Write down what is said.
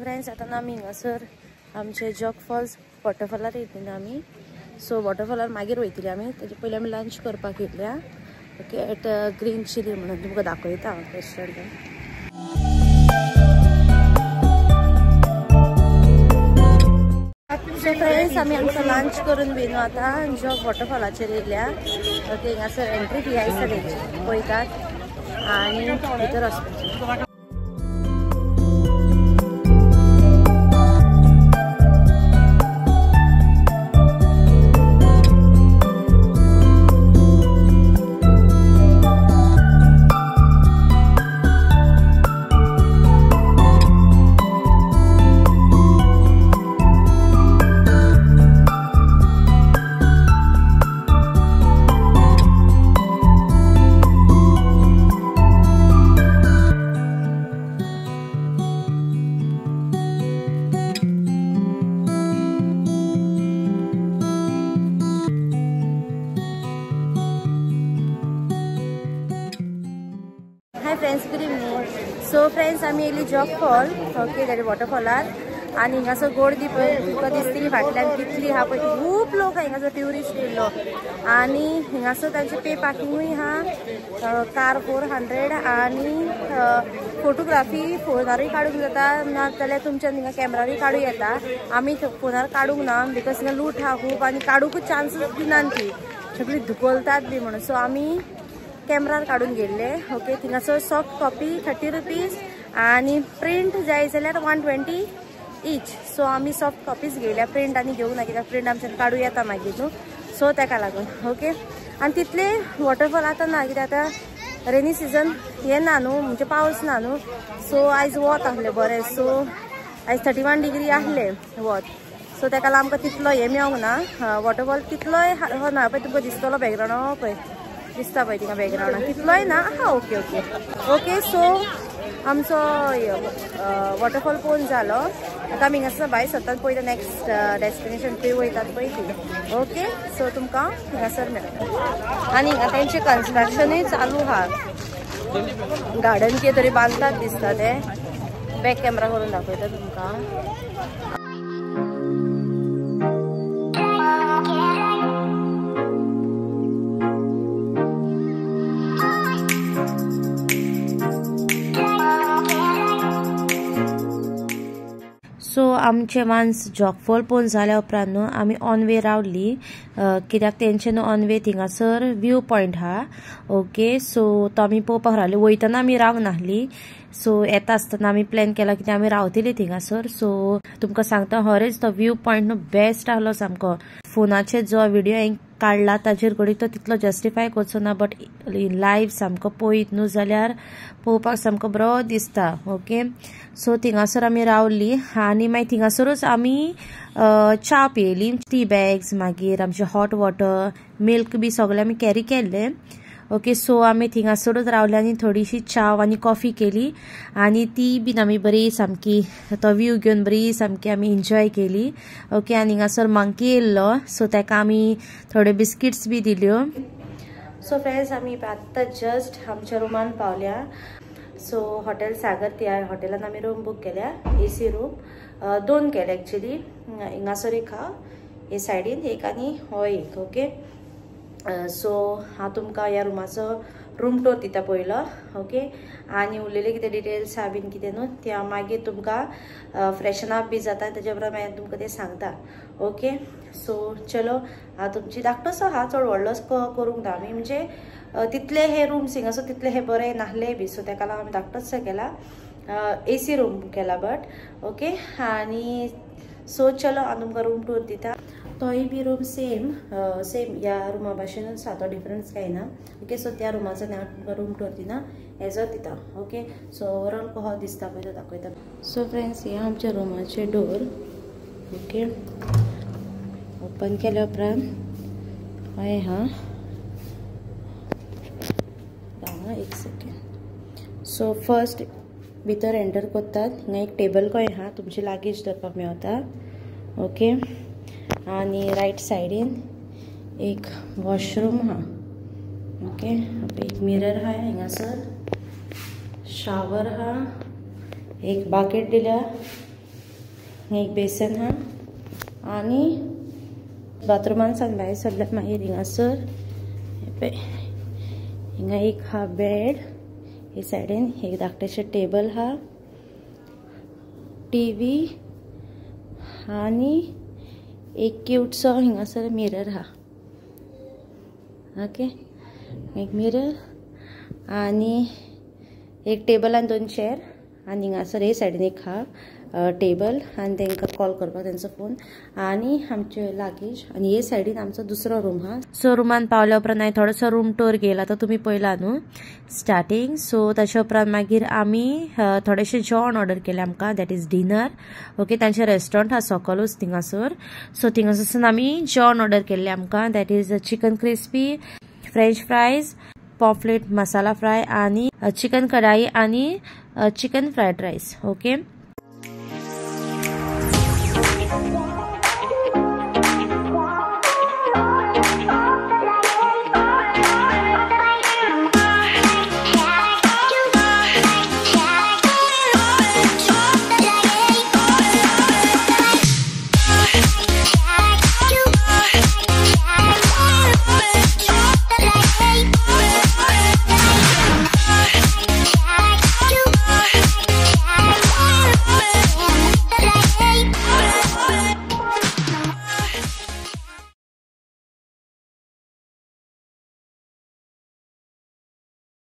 Friends आता ना आमी हिंगासर आमचे जॉग फॉल्स वॉटरफॉलार येतली आमी. सो वॉटरफॉलार मागीर वयतली आमी. तेजे पयलीं आमी लंच करपाक येतल्या. ओके एट ग्रीन चिली म्हणून तुमकां दाखयता रेस्टॉरंट. सो फ्रेंड्स आमी आमचो लंच करून बीन आता जॉग वॉटरफॉलाचेर येयल्या. ओके हिंगासर एंट्री फी आसता तेजी पळयतात आनी भितर वचपाचें. Friends good evening. So friends आमी येयली जॉग फॉल. ओके तेजे वॉटरफॉलार आनी हिंगासर गर्दी पळय तुका दिसतली फाटल्यान कितली आहा पळय. खूब लोक हिंगासर ट्युरिस्ट येयल्लो आनी हिंगासर तांचे पे पार्किंगूय आहा. कार 400 आनी फोटोग्राफी फोनारूय काडूंक जाता नाजाल्यार तुमच्या हिंगा कॅमेरारूय काडूं येता. आमी फोनार काडूंक ना बिकॉज हिंगा लूट आहा खूब आनी काडूंकूच चान्सीस दिनात ती सगळी धुकलतात बी म्हणून. सो आमी कॅमेरार काडून गेल्ले. ओके थिंगासर सॉफ्ट कॉपी 30 रुपीज आनी प्रिंट जाय जाल्यार 120 ईच. सो आमी सॉफ्ट कॉपीज घेयल्या प्रिंट आनी घेवंक ना कित्याक प्रिंट आमच्यान काडूं येता मागीर न्हू. सो ताका लागून ओके. आनी तितले वॉटरफॉल आतां ना कित्याक आतां रेनी सीजन हें ना न्हू म्हणजे पावस ना न्हू. सो आयज वत आहलें बरें. सो आयज 31 डिग्री आहलें वत. सो ताका लागून आमकां तितलो हें मेळोंक ना वॉटरफॉल तितलोय हो ना पळय तुमकां दिसतलो बॅकग्रावंड पळय दिसता पळय थिंगा बॅकग्रावंडान तितलोय ना. हा ओके ओके ओके. सो आमचो वॉटरफॉल पळोवन जालो. आतां आमी हिंगासर भायर सरतात पळयता नेक्स्ट डेस्टिनेशन खंय वयतात पळय ती. ओके सो तुमकां हिंगासर मेळटा आनी हिंगा तेंचें कन्स्ट्रक्शनूय चालू आहा. गार्डन कितें तरी बांदतात दिसता ते. बॅक कॅमेरा करून दाखयता तुमकां. सो आमचे वान्स जॉग फॉल पळोवन जाल्या उपरांत न्हू आमी ऑन वे रावली कित्याक तेंचे न्हू ऑन वे थिंगासर व्यू पॉयंट आहा. ओके सो तो आमी पळोवपाक रावली. वयतना आमी रावंक नाहली. सो येता आसतना आमी प्लॅन केला कित्याक आमी रावतली थिंगासर. सो तुमकां सांगता खरेंच तो व्यू पॉयंट न्हू बेस्ट आहलो सामको. फोनाचेर जो व्हिडिओ हांवें काडला ताचेर घडी तो तितलो जस्टिफाय करचो ना बट लायव्ह सामको पळयत न्हू जाल्यार पळोवपाक सामको बरो दिसता. ओके सो थिंगासर आमी रावली आनी मागीर थिंगासरूच आमी च्या पियेली. टी बॅग्स मागीर आमचे हॉट वॉटर मिल्क बी सगळे आमी कॅरी केल्ले. ओके सो आमी थिंगासरूच रावले आनी थोडीशी चाव आनी कॉफी केली आनी ती बीन आमी बरी सामकी तो व्यू घेवन बरी सामकी आमी एन्जॉय केली. ओके आनी हिंगासर मंकी येयल्लो सो ताका आमी थोडे बिस्किट्स बी दिल्यो. सो फ्रेंड्स आमी आतां जस्ट आमच्या रुमान पावल्या. सो हॉटेल सागर त्या हॉटेलान आमी रूम बूक केल्या. AC रूम 2 केले एक्चुअली. हिंगासर एक हा हे सायडीन एक आनी हो एक. ओके सो हांव तुमकां ह्या रुमाचो रूम टूर दिता पयलो. ओके आनी उरलेले कितें डिटेल्स आहा बीन कितें न्हू ते हांव मागीर तुमकां फ्रेशन अप बी जाता तेजे उपरांत मागीर तुमकां तें सांगता. ओके सो चलो हांव तुमची धाकटोसो आहा चड व्हडलोसो करूंक ना आमी म्हणजे तितले हे रूम्स हिंगासर तितले हे बरे नाहले बी. सो ताका लागून आमी धाकटोसो केला. AC रूम केला बट ओके आनी सो चलो हांव तुमकां रूम टूर दिता. तोय बी रूम सेम ह्या रुमा भाशेन आसा तो डिफरन्स कांय ना. ओके सो त्या रुमाचो हांव तुमकां रूम टूर दिना एजो दिता. ओके सो ओवरऑल कसो दिसता पळय तो दाखयता. सो फ्रेंड्स हे आमच्या रुमाचे डोर. ओके ओपन केल्या उपरांत हय हा एक सेकेंड. सो फर्स्ट भितर एंटर करतात हिंगा एक टेबल कय आहा तुमचे लागेज दवरपाक मेळटा. ओके आनी रायट सायडीन एक वॉशरूम आहा. ओके एक मिरर आहा हिंगासर शावर आहा एक बाकेट दिल्या एक बेसन हा आणि बाथरूमान सावन भायर सरल्यार मागीर हिंगासर हिंगा एक हा बेड, हे सायडीन एक धाकटेशें टेबल हा, टीवी आणि एक क्यूटसो हिंगासर मिरर हा. ओके, एक मिरर आणि एक टेबल आणि 2 चेअर आणि हिंगासर हे सायडीन एक हा टेबल आणि तांकां कॉल करपाक तांचो फोन आणि आमचे लागेज. आणि हे सायडीन आमचो दुसरो रूम हा. सो रूमान पावल्या उपरांत हांवें थोडोसो रूम टूर केला, तो तुमी पळयला न्हू स्टार्टींग. सो ताच्या उपरांत मागीर आमी थोडेशें जेवण ऑर्डर केलें आमकां, दॅट इज डिनर. ओके, तांचें रेस्टॉरंट हा सकलूच थिंगासर. सो थिंगासून आमी जेवण ऑर्डर केल्लें आमकां, that is chicken crispy, French fries, pomfret masala fry आणि चिकन कढाई आणि चिकन फ्रायड रायस. ओके,